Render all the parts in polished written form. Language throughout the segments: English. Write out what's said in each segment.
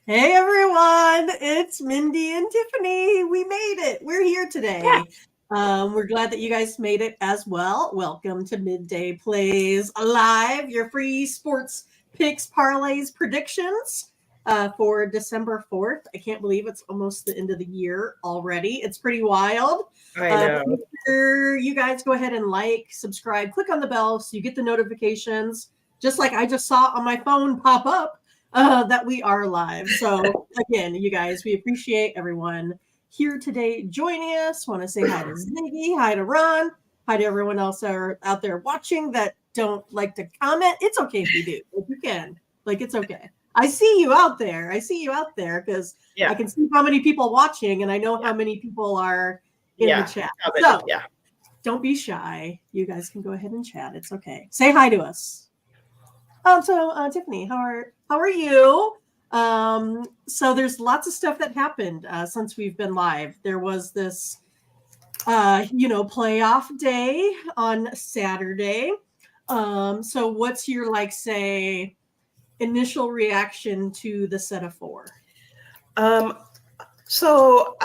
Hey everyone, it's Mindy and Tiffany. We made it. We're here today. Yeah. We're glad that you guys made it as well. Welcome to Midday Plays Live, your free sports picks, parlays, predictions for December 4th. I can't believe it's almost the end of the year already. It's pretty wild. I know. Make sure you guys go ahead and like, subscribe, click on the bell so you get the notifications, just like I just saw on my phone pop up. That we are live. So again, you guys, we appreciate everyone here today joining us. Want to say hi to Ziggy, hi to Ron, hi to everyone else out there watching that don't like to comment. It's okay if you do. If you can. It's okay. I see you out there. Because I can see how many people watching and I know how many people are in the chat. So don't be shy. You guys can go ahead and chat. It's okay. Say hi to us. So Tiffany, how are you? So there's lots of stuff that happened since we've been live. There was this, playoff day on Saturday. So what's your initial reaction to the set of four? So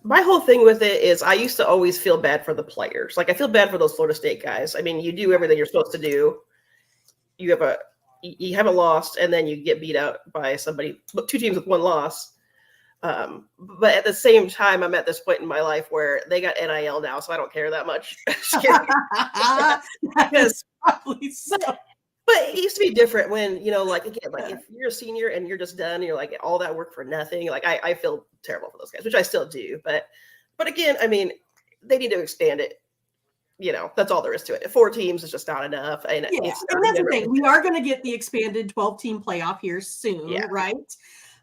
my whole thing with it is I used to always feel bad for the players. I feel bad for those Florida State guys. I mean, you do everything you're supposed to do. You haven't lost, and then you get beat out by two teams with one loss. But at the same time, I'm at this point in my life where they got NIL now, so I don't care that much. Because probably so. But it used to be different when, if you're a senior and you're just done, and you're like all that work for nothing. I feel terrible for those guys, which I still do. But again, I mean, they need to expand it. That's all there is to it. 4 teams is just not enough. And that's the thing. We are going to get the expanded 12-team playoff here soon, right?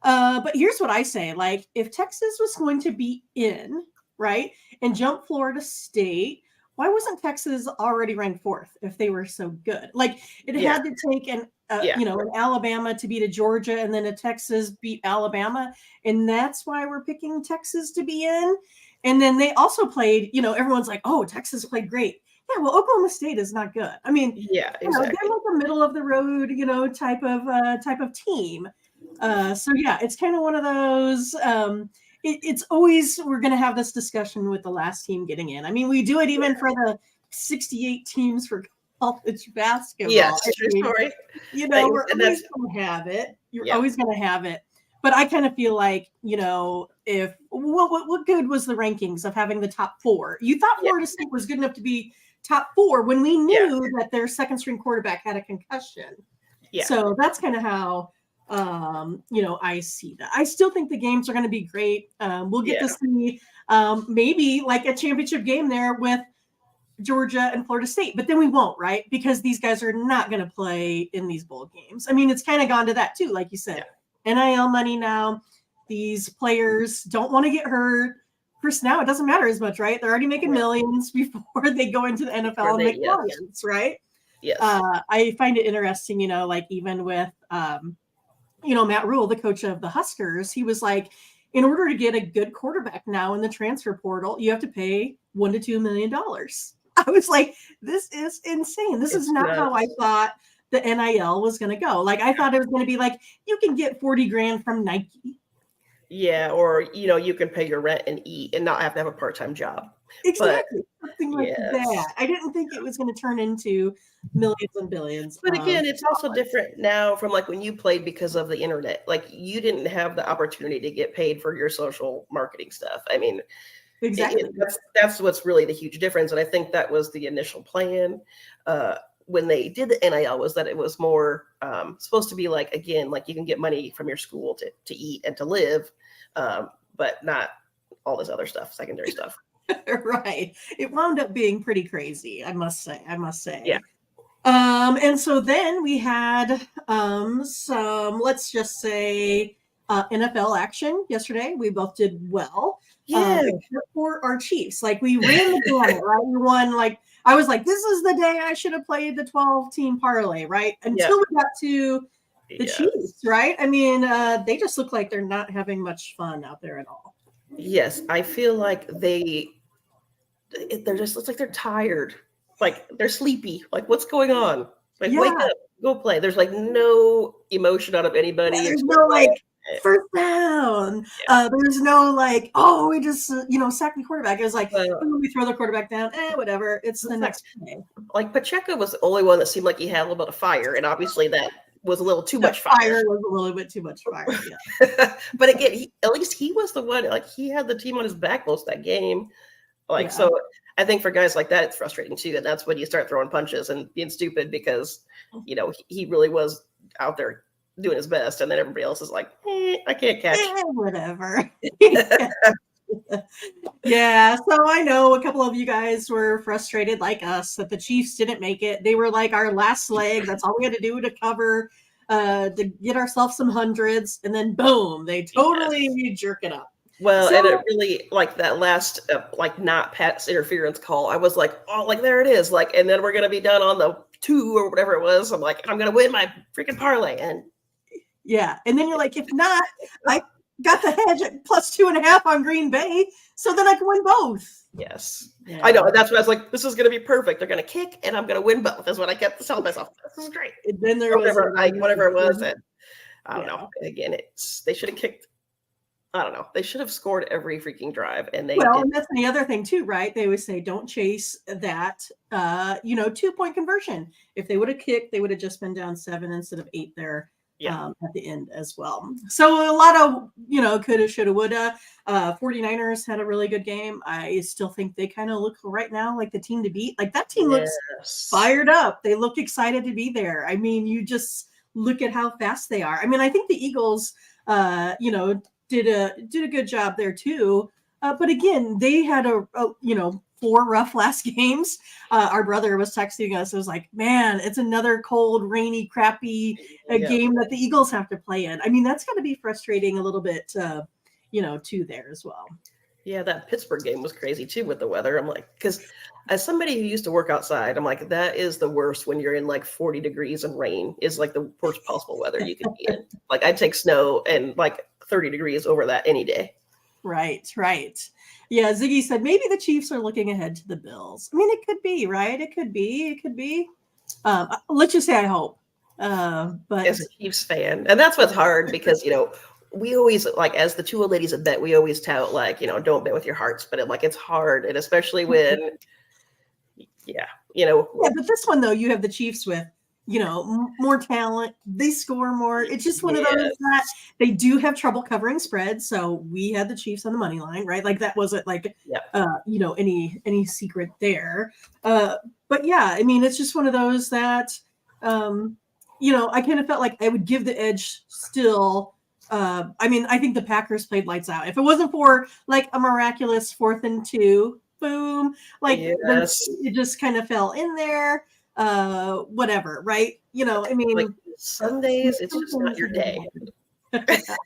But here's what I say. If Texas was going to be in, right, and jump Florida State, why wasn't Texas already ranked 4th if they were so good? It had to take an Alabama to beat a Georgia and then a Texas beat Alabama. And that's why we're picking Texas to be in. And then they also played, everyone's like, oh, Texas played great. Yeah, well, Oklahoma State is not good. I mean, exactly. They're a middle of the road, type of team. So it's kind of one of those. It's always we're going to have this discussion with the last team getting in. I mean, we do it even for the 68 teams for college basketball. Yes, true story. We're always going to have it. You're always going to have it. But I kind of feel like, if what good was the rankings of having the top 4? You thought Florida State was good enough to be top 4 when we knew that their second string quarterback had a concussion. Yeah. So that's kind of how, I see that. I still think the games are going to be great. We'll get to see maybe a championship game there with Georgia and Florida State, but then we won't, right? Because these guys are not going to play in these bowl games. I mean, it's kind of gone to that too, like you said. NIL money now. These players don't want to get hurt. First, now it doesn't matter as much, right? They're already making millions before they go into the NFL and make millions, right? Yes. I find it interesting, even with, Matt Rule, the coach of the Huskers, he was like, in order to get a good quarterback now in the transfer portal, you have to pay $1 to $2 million. I was like, this is insane. This is not how I thought the NIL was going to go. I thought it was going to be you can get 40 grand from Nike. Yeah. Or, you can pay your rent and eat and not have to have a part-time job. Exactly. Something like that. I didn't think it was going to turn into millions and billions. But again, it's also different now from when you played because of the internet. You didn't have the opportunity to get paid for your social marketing stuff. I mean, exactly. That's what's really the huge difference. And I think that was the initial plan. When they did the NIL was that it was more supposed to be again, you can get money from your school to eat and to live, but not all this other stuff, secondary stuff. Right. It wound up being pretty crazy, I must say. Yeah. And so then we had some, let's just say, NFL action yesterday. We both did well. Yeah. Except for our Chiefs. We ran the gamut, right? We won, I was like, this is the day I should have played the 12-team parlay, right? Until we got to the Chiefs, right? I mean, they just look like they're not having much fun out there at all. Yes, I feel like they're just, it's like they're tired. They're sleepy. What's going on? Like, Yeah. wake up, go play. There's like no emotion out of anybody. There's It's no like like, first down. yeah. There's no like, oh, we just sacked the quarterback. It was like, Well, oh, we throw the quarterback down. Whatever. It's the it's like, next play. like Pacheco was the only one that seemed like he had a little bit of fire, and obviously that was a little too The much fire. was a little bit too much fire. Yeah. But again, at least he was the one. Like he had the team on his back most of that game. Like Yeah. so, I think for guys like that, it's frustrating too, and that's when you start throwing punches and being stupid because he really was out there doing his best, and then everybody else is like, I can't catch. Whatever. Yeah, so I know a couple of you guys were frustrated like us that the Chiefs didn't make it. They were like our last leg. That's all we had to do to cover, to get ourselves some hundreds, and then boom, they totally jerk it up. Well, So, and it really like that last not pass interference call. I was like, oh, like there it is, like, and then we're gonna be done on the 2 or whatever it was. I'm like, I'm gonna win my freaking parlay, and yeah, and then you're like, if not, I got the hedge at +2.5 on Green Bay, so then I can win both. yes, Yeah. I know. That's what I was like. This is gonna be perfect. They're gonna kick, and I'm gonna win both. That's what I kept telling myself. This is great. And then there Whatever, was whatever it was, and I don't Yeah. know. Again, they should have kicked. I don't know. They should have scored every freaking drive, and they Well, did. and that's the other thing too, right? They always say don't chase that 2-point conversion. If they would have kicked, they would have just been down 7 instead of 8 there at the end as well. So a lot of coulda, shoulda, woulda. 49ers had a really good game. I still think they kind of look right now like the team to beat. Like that team looks fired up. They look excited to be there. I mean, you just look at how fast they are. I mean, I think the Eagles did a good job there too. But again, they had a 4 rough last games. Our brother was texting us. It was like, man, it's another cold, rainy, crappy game that the Eagles have to play in. I mean, that's got to be frustrating a little bit, too there as well. Yeah, that Pittsburgh game was crazy too with the weather. I'm like, because as somebody who used to work outside, I'm like, that is the worst when you're in like 40 degrees and rain is like the worst possible weather you could be in. Like I'd take snow and like 30 degrees over that any day. Right. Yeah, Ziggy said maybe the Chiefs are looking ahead to the Bills. I mean, it could be, right? It could be. Let's just say I hope. But as a Chiefs fan, and that's what's hard because we always like as the two old ladies that bet, we always tout like don't bet with your hearts, but it's hard, and especially when but this one though, you have the Chiefs with more talent. They score more. It's just one of those that they do have trouble covering spreads. So we had the Chiefs on the money line, right? Like that wasn't like any secret there. But yeah, I mean, it's just one of those that I kind of felt like I would give the edge still. I mean, I think the Packers played lights out. If it wasn't for like a miraculous 4th and 2, boom, like it just kind of fell in there. Whatever, right? I mean, like some days it's just not your day.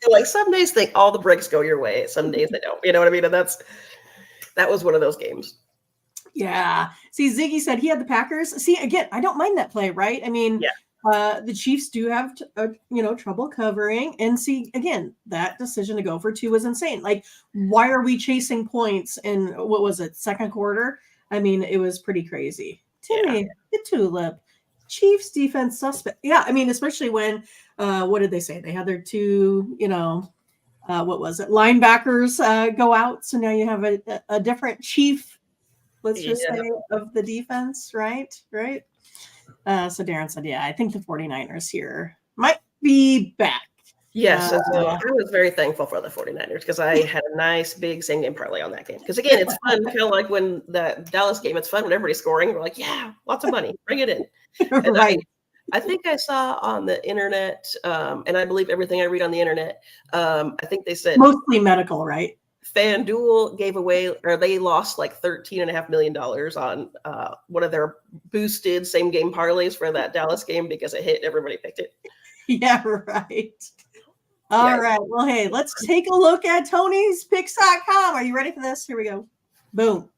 Like some days all the breaks go your way, some days they don't. You know what I mean? And that was one of those games. Yeah. See, Ziggy said he had the Packers. See, again, I don't mind that play, right? I mean, the Chiefs do have trouble covering, and see, again, that decision to go for 2 was insane. Like, why are we chasing points in what was it, second quarter? I mean, it was pretty crazy. Timmy, the tulip, Chiefs defense suspect. Yeah, I mean, especially when what did they say? They had their 2, what was it? Linebackers go out, so now you have a different chief. Let's just say of the defense, right? So Darren said, I think the 49ers here might be back. Yes, so I was very thankful for the 49ers because I had a nice big same game parlay on that game. Because again, it's fun, kind of like when that Dallas game, it's fun when everybody's scoring. We're like, yeah, lots of money, bring it in. Right. I think I saw on the internet, and I believe everything I read on the internet. I think they said mostly medical, right? FanDuel gave away, or they lost like $13.5 million on one of their boosted same game parlays for that Dallas game because it hit. Everybody picked it. Yeah, right. All right. Well, hey, let's take a look at Tony'sPicks.com. Are you ready for this? Here we go. Boom.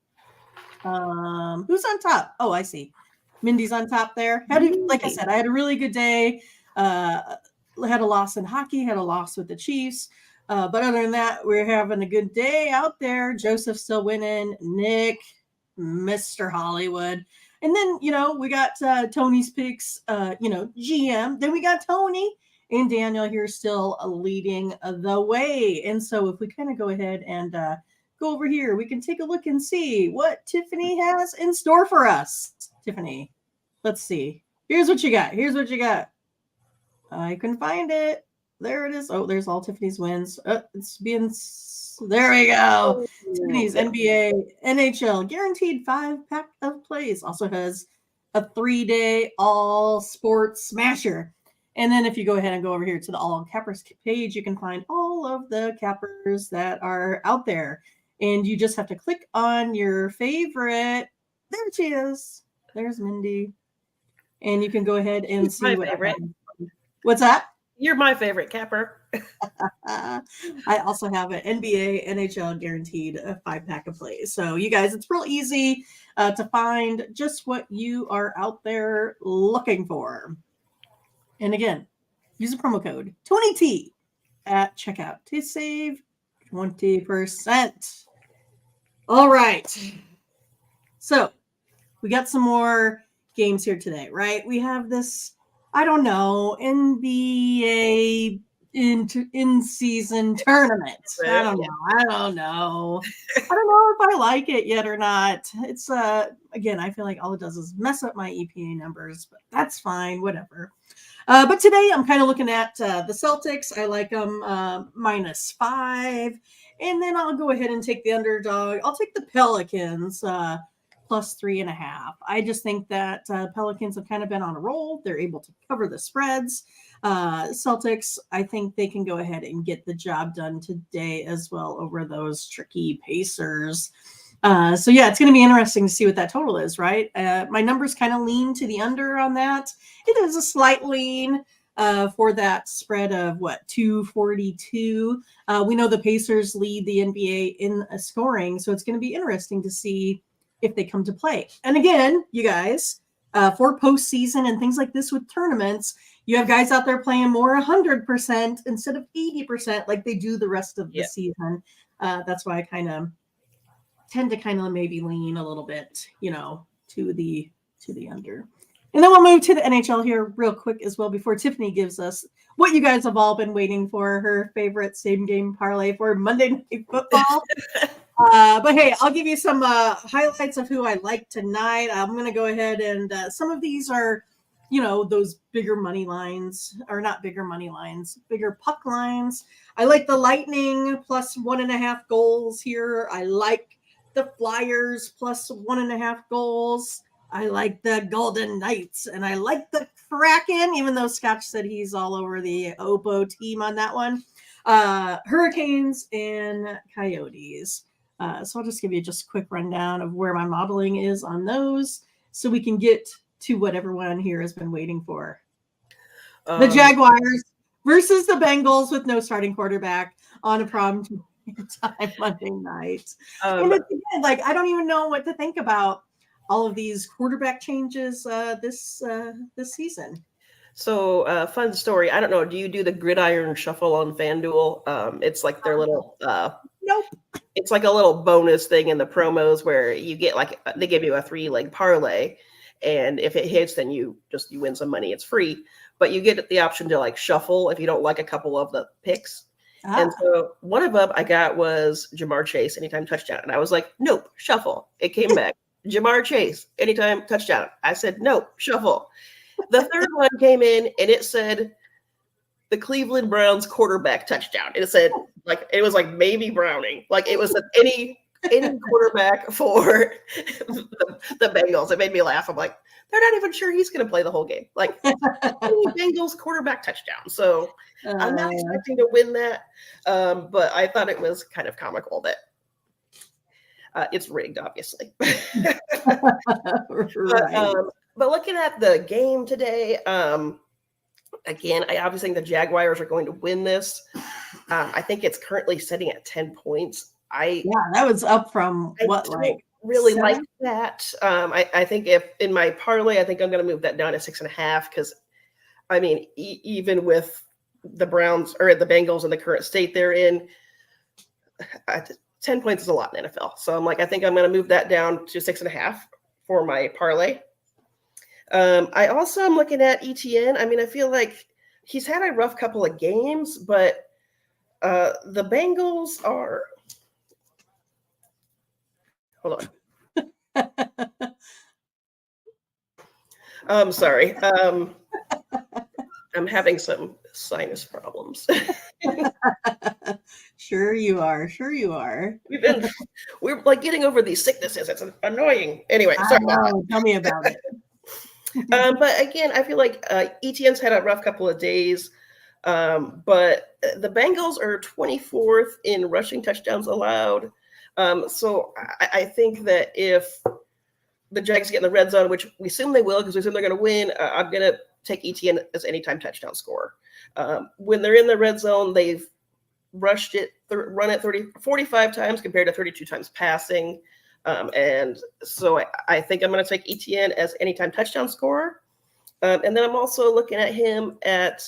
Who's on top? Oh, I see. Mindy's on top there. Like I said, I had a really good day. Had a loss in hockey, had a loss with the Chiefs. But other than that, we're having a good day out there. Joseph's still winning. Nick, Mr. Hollywood. And then, we got Tony's picks, GM. Then we got Tony and Daniel here still leading the way. And so if we kind of go ahead and go over here, we can take a look and see what Tiffany has in store for us. Tiffany, let's see. Here's what you got. I couldn't find it. There it is. Oh, there's all Tiffany's wins. There we go. Tiffany's NBA, NHL, guaranteed 5-pack of plays. Also has a 3-day all sports smasher. And then if you go ahead and go over here to the all cappers page, you can find all of the cappers that are out there. And you just have to click on your favorite. There she is. There's Mindy. And you can go ahead and see what favorite. What's that? You're my favorite capper. I also have an NBA, NHL guaranteed 5-pack of plays. So you guys, it's real easy to find just what you are out there looking for. And again, use the promo code TonyT at checkout to save 20%. All right. So we got some more games here today, right? We have this, I don't know, NBA in-season tournament. I don't know if I like it yet or not. It's again, I feel like all it does is mess up my EPA numbers, but that's fine, whatever. But today I'm kind of looking at the Celtics. I like them -5, and then I'll go ahead and take the underdog. I'll take the Pelicans +3.5. I just think that Pelicans have kind of been on a roll. They're able to cover the spreads. Celtics, I think they can go ahead and get the job done today as well over those tricky Pacers. So yeah, it's going to be interesting to see what that total is, right? My numbers kind of lean to the under on that. It is a slight lean for that spread of 242. We know the Pacers lead the NBA in scoring, so it's going to be interesting to see if they come to play. And again, you guys, for postseason and things like this with tournaments, you have guys out there playing more 100% instead of 80% like they do the rest of the season. That's why I tend to maybe lean a little bit, to the under. And then we'll move to the NHL here real quick as well before Tiffany gives us what you guys have all been waiting for, her favorite same game parlay for Monday Night Football. But hey, I'll give you some highlights of who I like tonight. I'm going to go ahead and some of these are, those bigger money lines, or not bigger money lines, bigger puck lines. I like the Lightning +1.5 goals here. I like the Flyers +1.5 goals. I like the Golden Knights, and I like the Kraken, even though Scotch said he's all over the Opo team on that one. Hurricanes and Coyotes. So I'll just give you just a quick rundown of where my modeling is on those so we can get to what everyone here has been waiting for. The Jaguars versus the Bengals with no starting quarterback on a prime time Monday night. And it's, again, I don't even know what to think about all of these quarterback changes this season. So fun story. I don't know. Do you do the gridiron shuffle on FanDuel? It's like their little nope. It's like a little bonus thing in the promos where you get they give you a 3-leg parlay, and if it hits, then you win some money. It's free, but you get the option to shuffle if you don't like a couple of the picks. And so one of them I got was Jamar Chase anytime touchdown, and I was like, nope, shuffle. It came back. Jamar Chase anytime touchdown. I said, nope, shuffle. The third one came in and it said the Cleveland Browns quarterback touchdown. It said it was maybe Browning. It was any quarterback for the Bengals. It made me laugh. I'm like, they're not even sure he's going to play the whole game. Any Bengals quarterback touchdown. So I'm not expecting to win that. But I thought it was kind of comical that it's rigged, obviously. Right. But looking at the game today, again, I obviously think the Jaguars are going to win this. I think it's currently sitting at 10 points. That was up from really 7? like that. I think if in my parlay, I think I'm going to move that down to 6.5 because, even with the Browns or the Bengals in the current state they're in, 10 points is a lot in the NFL. So I think I'm going to move that down to 6.5 for my parlay. I also am looking at ETN. I mean, I feel like he's had a rough couple of games, but the Bengals are. Hold on. I'm sorry. I'm having some sinus problems. Sure you are. Sure you are. We're like getting over these sicknesses. It's annoying. Anyway, sorry. Tell me about it. But again, I feel like ETN's had a rough couple of days. But the Bengals are 24th in rushing touchdowns allowed. So I think that if the Jags get in the red zone, which we assume they will because we assume they're going to win, I'm going to take ETN as anytime touchdown scorer. When they're in the red zone, they've rushed it, run it 45 times compared to 32 times passing. And so I think I'm going to take ETN as anytime touchdown scorer. And then I'm also looking at him at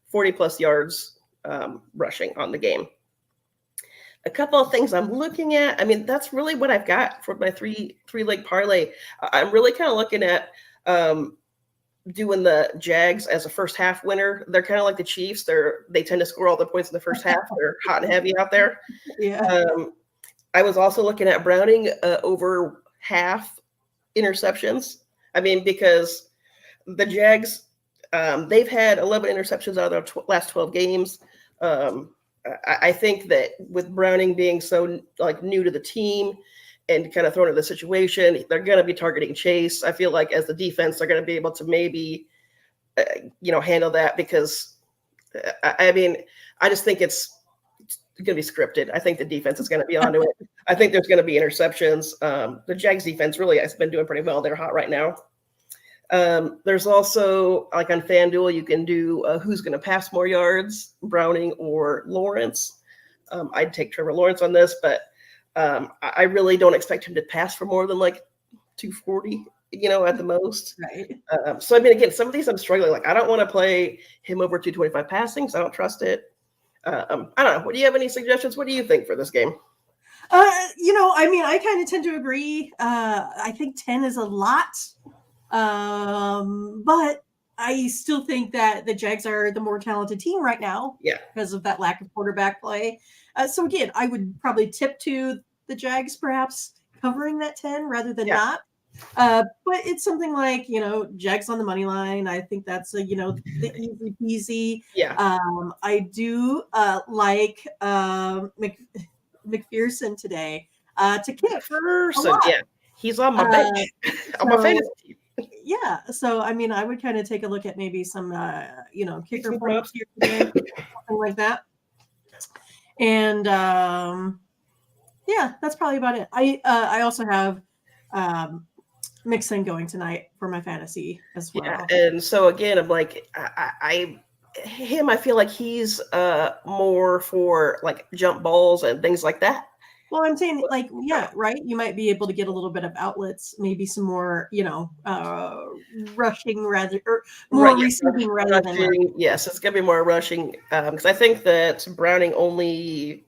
40 plus yards rushing on the game. A couple of things I'm looking at. I mean, that's really what I've got for my three-leg parlay. I'm really kind of looking at doing the Jags as a first half winner. They're kind of like the Chiefs. They tend to score all the points in the first half. They're hot and heavy out there. Yeah. I was also looking at Browning over half interceptions. I mean, because the Jags, they've had 11 interceptions out of their last 12 games. I think that with Browning being so like new to the team and kind of thrown into the situation, they're going to be targeting Chase. I feel like as the defense, they're going to be able to maybe, handle that because, I mean, I just think it's going to be scripted. I think the defense is going to be onto it. I think there's going to be interceptions. The Jags defense really has been doing pretty well. They're hot right now. There's also, like on FanDuel, you can do who's going to pass more yards, Browning or Lawrence. I'd take Trevor Lawrence on this, but I really don't expect him to pass for more than like 240, at the most. Right. So, I mean, again, some of these I'm struggling. Like, I don't want to play him over 225 passing, so I don't trust it. I don't know. What do you have any suggestions? What do you think for this game? I mean, I kind of tend to agree. I think 10 is a lot. But I still think that the Jags are the more talented team right now. Yeah. Because of that lack of quarterback play. So again, I would probably tip to the Jags perhaps covering that 10 rather than not. But it's something like, Jags on the money line. I think that's the easy peasy. Yeah. I do like McPherson today to kick. Yeah. He's on my bench. On my fantasy team. Yeah. So, I mean, I would kind of take a look at maybe some, kicker props here today, something like that. And, that's probably about it. I also have Mixon going tonight for my fantasy as well. Yeah. And so again, I'm like, I feel like he's more for like jump balls and things like that. Well, I'm saying right. You might be able to get a little bit of outlets, maybe some more, rushing rather or more receiving rather than rushing. Yes, it's gonna be more rushing because I think that Browning only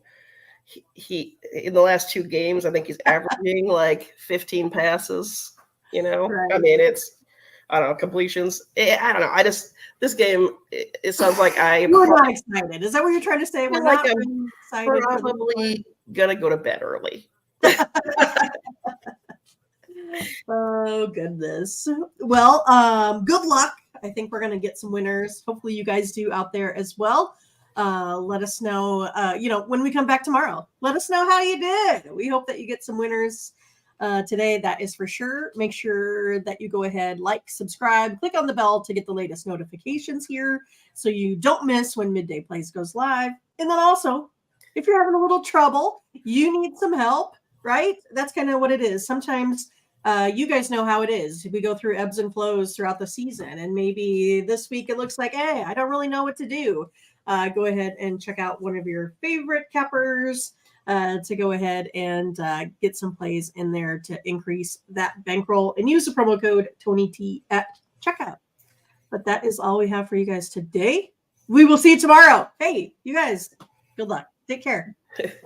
he in the last 2 games, I think he's averaging like 15 passes. Right. I mean, I don't know, completions. I don't know. This game, it sounds like We're not excited. Is that what you're trying to say? We're not excited. Probably gonna go to bed early. Oh goodness. Well, good luck. I think we're gonna get some winners. Hopefully you guys do out there as well. Let us know, when we come back tomorrow. Let us know how you did. We hope that you get some winners today. That is for sure. Make sure that you go ahead, like, subscribe, click on the bell to get the latest notifications here so you don't miss when Midday Plays goes live. And then also, if you're having a little trouble, you need some help, right? That's kind of what it is. Sometimes you guys know how it is. We go through ebbs and flows throughout the season. And maybe this week it looks like, hey, I don't really know what to do. Go ahead and check out one of your favorite cappers to go ahead and get some plays in there to increase that bankroll and use the promo code TonyT at checkout. But that is all we have for you guys today. We will see you tomorrow. Hey, you guys, good luck. Take care.